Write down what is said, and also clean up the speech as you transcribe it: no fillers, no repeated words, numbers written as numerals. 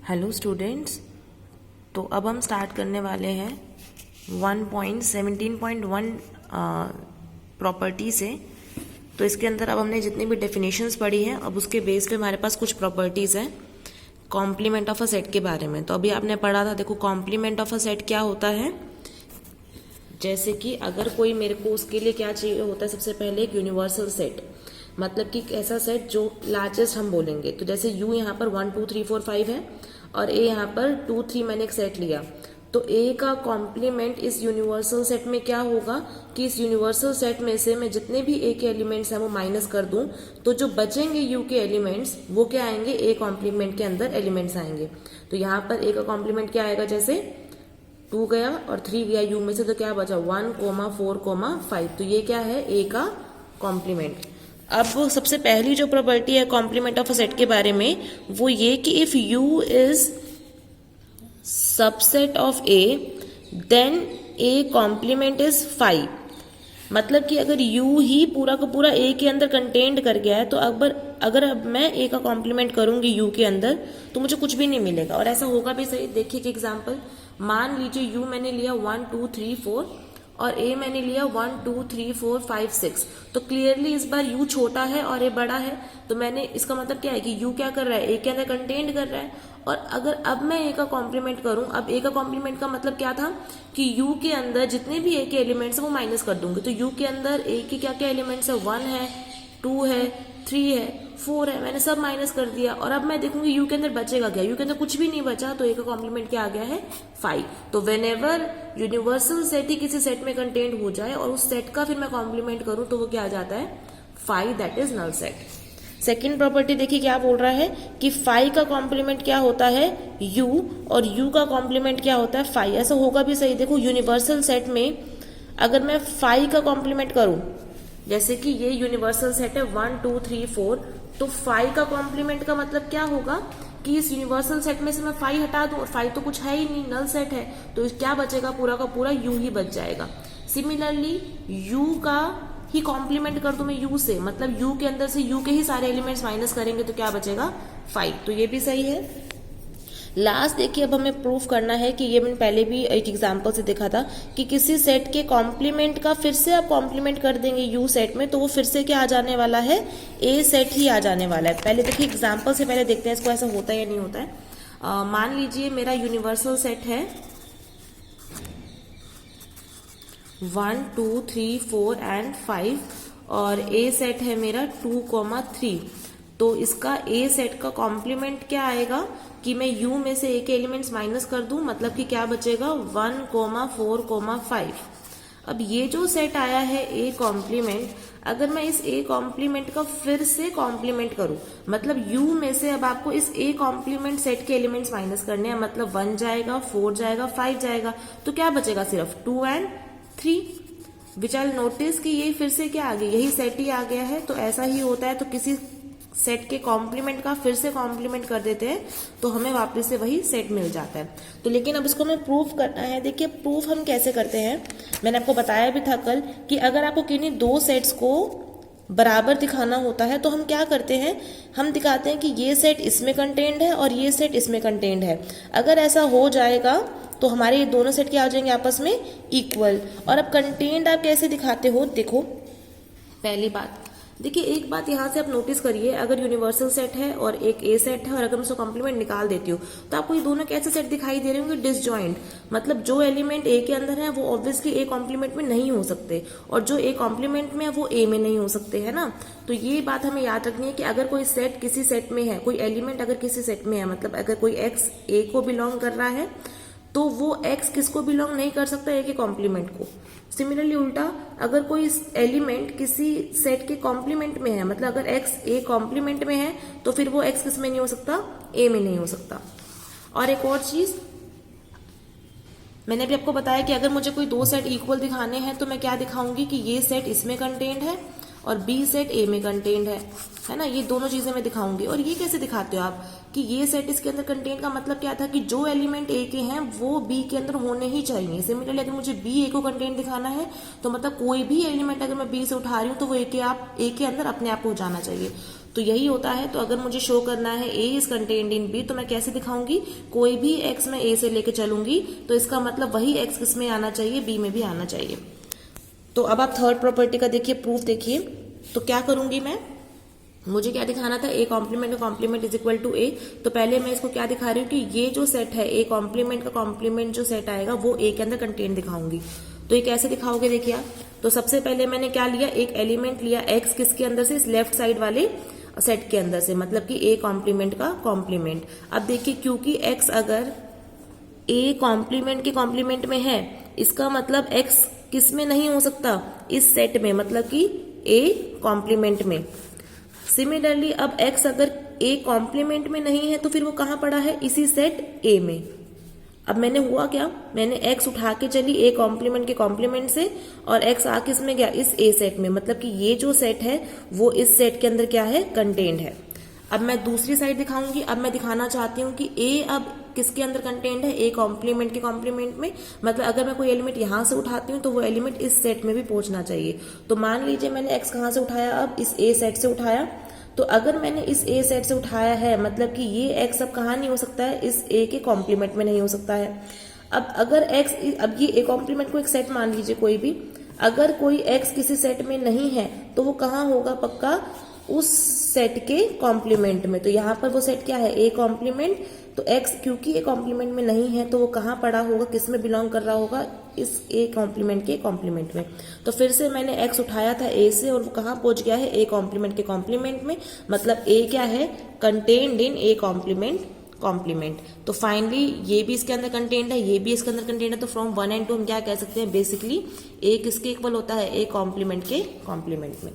Hello students, तो अब हम स्टार्ट करने वाले हैं 1.17.1 प्रॉपर्टी से। तो इसके अंदर अब हमने जितनी भी डेफिनेशंस पढ़ी हैं, अब उसके बेस पे हमारे पास कुछ प्रॉपर्टीज़ हैं कॉम्प्लीमेंट ऑफ अ सेट के बारे में। तो अभी आपने पढ़ा था, देखो कॉम्प्लीमेंट ऑफ अ सेट क्या होता है। जैसे कि अगर कोई मेरे को उसके लिए क्या चाहिए होता है, सबसे पहले एक यूनिवर्सल सेट, मतलब कि ऐसा सेट जो लार्जेस्ट हम बोलेंगे। तो जैसे U यहाँ पर 1 2 3 4 5 है और A यहाँ पर 2 3 मैंने एक सेट लिया, तो A का कॉम्प्लीमेंट इस यूनिवर्सल सेट में क्या होगा कि इस यूनिवर्सल सेट में से मैं जितने भी A के एलिमेंट्स हैं वो माइनस कर दूं, तो जो बचेंगे U के एलिमेंट्स वो क्या आएंगे, A कॉम्प्लीमेंट के अंदर एलिमेंट्स आएंगे। तो यहाँ पर A का कॉम्प्लीमेंट क्या आएगा, जैसे 2 गया और 3 गया U में से, तो क्या बचा 1, 4, 5। तो ये क्या है, A का कॉम्प्लीमेंट। अब सबसे पहली जो प्रॉपर्टी है कॉम्प्लीमेंट ऑफ अ सेट के बारे में, वो ये कि if U is subset of A then A complement is 5। मतलब कि अगर U ही पूरा का पूरा A के अंदर कंटेंट कर गया है, तो अगर अब मैं A का कॉम्प्लीमेंट करूंगी U के अंदर, तो मुझे कुछ भी नहीं मिलेगा। और ऐसा होगा भी सही। देखिए कि एग्जाम्पल, मान लीजिए U मैंने लिया 1 2 3 4 और A मैंने लिया 1 2 3 4 5 6। तो क्लियरली इस बार U छोटा है और A बड़ा है, तो मैंने इसका मतलब क्या है कि U क्या कर रहा है, A के अंदर कंटेंट कर रहा है। और अगर अब मैं A का कॉम्प्लीमेंट करूं, अब A का कॉम्प्लीमेंट का मतलब क्या था कि U के अंदर जितने भी A के एलिमेंट्स है वो माइनस कर दूंगी। तो U के अंदर A के क्या क्या एलिमेंट्स है, 1 है, 2 है, 3 है, 4 है, मैंने सब माइनस कर दिया। और अब मैं देखूंगी U के अंदर बचेगा क्या, U के अंदर कुछ भी नहीं बचा, तो A का कॉम्प्लीमेंट क्या आ गया है, 5। तो व्हेनेवर यूनिवर्सल सेट ही किसी सेट में कंटेंट हो जाए और उस सेट का फिर मैं कॉम्प्लीमेंट करूं, तो वो क्या आ जाता है, 5, that is null set. Second property देखिए क्या बोल रहा है कि 5 का कॉम्प्लीमेंट क्या होता है, U, और U का कॉम्प्लीमेंट क्या होता है, 5। ऐसा होगा भी सही। देखो यूनिवर्सल सेट में अगर मैं 5 का कॉम्प्लीमेंट करूं, जैसे कि ये यूनिवर्सल सेट है 1 2 3 4, तो 5 का कॉम्प्लीमेंट का मतलब क्या होगा कि इस यूनिवर्सल सेट में से मैं 5 हटा दूं, और 5 तो कुछ है ही नहीं, नल सेट है, तो क्या बचेगा, पूरा का पूरा U ही बच जाएगा। सिमिलरली U का ही कॉम्प्लीमेंट कर दूं मैं U से, मतलब U के अंदर से U के ही सारे एलिमेंट्स माइनस करेंगे, तो क्या बचेगा, 5। तो ये भी सही है। लास्ट देखिए, अब हमें प्रूफ करना है कि ये मैंने पहले भी एक एग्जांपल से देखा था कि किसी सेट के कॉम्प्लीमेंट का फिर से आप कॉम्प्लीमेंट कर देंगे U सेट में, तो वो फिर से क्या आ जाने वाला है, A सेट ही आ जाने वाला है। पहले देखिए एग्जांपल से पहले देखते हैं इसको ऐसा होता है या नहीं होता है। मान लीजिए मेरा यूनिवर्सल सेट है 1 2 3 4 एंड 5 और A सेट है मेरा 2, 3। तो इसका A सेट का कॉम्प्लीमेंट क्या आएगा कि मैं U में से A के एलिमेंट्स माइनस कर दूं, मतलब कि क्या बचेगा 1, 4, 5। अब ये जो सेट आया है A कॉम्प्लीमेंट, अगर मैं इस A कॉम्प्लीमेंट का फिर से कॉम्प्लीमेंट करूं, मतलब U में से अब आपको इस A कॉम्प्लीमेंट सेट के एलिमेंट्स माइनस करने हैं, मतलब 1 जाएगा, 4 जाएगा, 5 जाएगा, तो क्या बचेगा, सिर्फ 2 एंड 3। विच आई नोटिस कि ये फिर से क्या आ गया, यही सेट ही आ गया है। तो ऐसा ही होता है, तो किसी सेट के कॉम्प्लीमेंट का फिर से कॉम्प्लीमेंट कर देते हैं, तो हमें वापस से वही सेट मिल जाता है। तो लेकिन अब इसको हमें प्रूफ करना है। देखिए प्रूफ हम कैसे करते हैं, मैंने आपको बताया भी था कल कि अगर आपको किन्हीं दो सेट्स को बराबर दिखाना होता है, तो हम क्या करते हैं, हम दिखाते हैं कि ये सेट इसमें कंटेंट है और ये सेट इसमें कंटेंट है। अगर ऐसा हो जाएगा तो हमारे ये दोनों सेट क्या हो जाएंगे, आपस में इक्वल। और अब कंटेंट आप कैसे दिखाते हो, देखो पहली बात, देखिए एक बात यहाँ से आप नोटिस करिए, अगर यूनिवर्सल सेट है और एक A सेट है और अगर मैं उसका कॉम्प्लीमेंट निकाल देती हूँ, तो आपको ये दोनों कैसे सेट दिखाई दे रहे होंगे, डिसजॉइंट। मतलब जो एलिमेंट A के अंदर है वो ऑब्वियसली A कॉम्प्लीमेंट में नहीं हो सकते, और जो A कॉम्प्लीमेंट में है वो A में नहीं हो सकते, है ना। तो ये बात हमें याद रखनी है कि अगर कोई सेट किसी सेट में है, कोई एलिमेंट अगर किसी सेट में है, मतलब अगर कोई X A को बिलोंग कर रहा है, तो वो X किसको बिलोंग नहीं कर सकता, A के कॉम्प्लीमेंट को। सिमिलरली उल्टा, अगर कोई एलिमेंट किसी सेट के कॉम्प्लीमेंट में है, मतलब अगर X A कॉम्प्लीमेंट में है, तो फिर वो X किस में नहीं हो सकता, A में नहीं हो सकता। और एक और चीज मैंने भी आपको बताया कि अगर मुझे कोई दो सेट इक्वल दिखाने हैं, तो मैं क्या दिखाऊंगी कि ये सेट इसमें कंटेंट है और B सेट A में कंटेंट है ना। ये दोनों चीजें मैं दिखाऊंगी। और ये कैसे दिखाते हो आप कि ये सेट इसके अंदर कंटेंट का मतलब क्या था कि जो एलिमेंट A के हैं वो B के अंदर होने ही चाहिए। सिमिलरली अगर मुझे B A को कंटेंट दिखाना है, तो मतलब कोई भी एलिमेंट अगर मैं B से उठा रही हूँ, तो वो A के अंदर अपने आप हो जाना चाहिए। तो यही होता है। तो अगर मुझे शो करना है ए इज कंटेन्ड इन बी, तो मैं कैसे दिखाऊंगी, कोई भी एक्स मैं ए से लेके चलूंगी तो इसका मतलब वही एक्स किस में आना चाहिए, बी में भी आना चाहिए। तो अब आप थर्ड प्रॉपर्टी का देखिए प्रूफ देखिए। तो क्या करूंगी मैं, मुझे क्या दिखाना था, ए कॉम्प्लीमेंट का कॉम्प्लीमेंट इज इक्वल टू ए। तो पहले मैं इसको क्या दिखा रही हूँ कि ये जो सेट है ए कॉम्प्लीमेंट का कॉम्प्लीमेंट जो सेट आएगा वो ए के अंदर कंटेंट दिखाऊंगी। तो ये कैसे दिखाओगे देखिए आप। तो सबसे पहले मैंने क्या लिया, एक एलिमेंट लिया एक्स, किसके अंदर से, इस लेफ्ट साइड वाले सेट के अंदर से, मतलब कि ए कॉम्प्लीमेंट का कॉम्प्लीमेंट। अब देखिए क्योंकि एक्स अगर ए कॉम्प्लीमेंट के कॉम्प्लीमेंट में है, इसका मतलब एक्स किस में नहीं हो सकता, इस सेट में, मतलब कि ए कॉम्प्लीमेंट में। सिमिलरली अब x अगर a कॉम्प्लीमेंट में नहीं है तो फिर वो कहां पड़ा है, इसी सेट a में। अब मैंने हुआ क्या, मैंने x उठा के चली a कॉम्प्लीमेंट के कॉम्प्लीमेंट से और x आ किस में गया, इस a सेट में, मतलब कि ये जो सेट है वो इस सेट के अंदर क्या है, कंटेन्ड है। अब मैं दूसरी साइड दिखाऊंगी। अब मैं दिखाना चाहती हूँ कि a अब किसके अंदर कंटेन्ड है, a कॉम्प्लीमेंट के कॉम्प्लीमेंट में। मतलब अगर मैं कोई एलिमेंट यहां से उठाती हूँ तो वो एलिमेंट इस सेट में भी पहुंचना चाहिए। तो मान लीजिए मैंने x कहां से उठाया, अब इस a सेट से उठाया। तो अगर मैंने इस a सेट से उठाया है, मतलब कि ये x अब कहाँ नहीं हो सकता है, इस a के कॉम्प्लीमेंट में नहीं हो सकता है। अब अगर x, अब ये a कॉम्प्लीमेंट को एक सेट मान लीजिए कोई भी, अगर कोई x किसी सेट में नहीं है तो वो कहाँ होगा, पक्का उस सेट के कॉम्प्लीमेंट में। तो यहाँ पर वो सेट क्या है, a कॉम्प्लीमेंट। तो x क्योंकि a कॉम्प्लीमेंट में नहीं है तो वो कहाँ पड़ा होगा, किस में बिलोंग कर रहा होगा, इस a कॉम्प्लीमेंट के कॉम्प्लीमेंट में। तो फिर से मैंने x उठाया था a से और वो कहाँ पहुंच गया है, a कॉम्प्लीमेंट के कॉम्प्लीमेंट में। मतलब a क्या है, कंटेन्ड इन a कॉम्प्लीमेंट। तो फाइनली ये भी इसके अंदर कंटेन्ड है, ये भी इसके अंदर कंटेन्ड है। तो फ्रॉम 1 and 2 हम क्या कह सकते हैं, बेसिकली a किसके इक्वल होता है, a कॉम्प्लीमेंट के कॉम्प्लीमेंट में।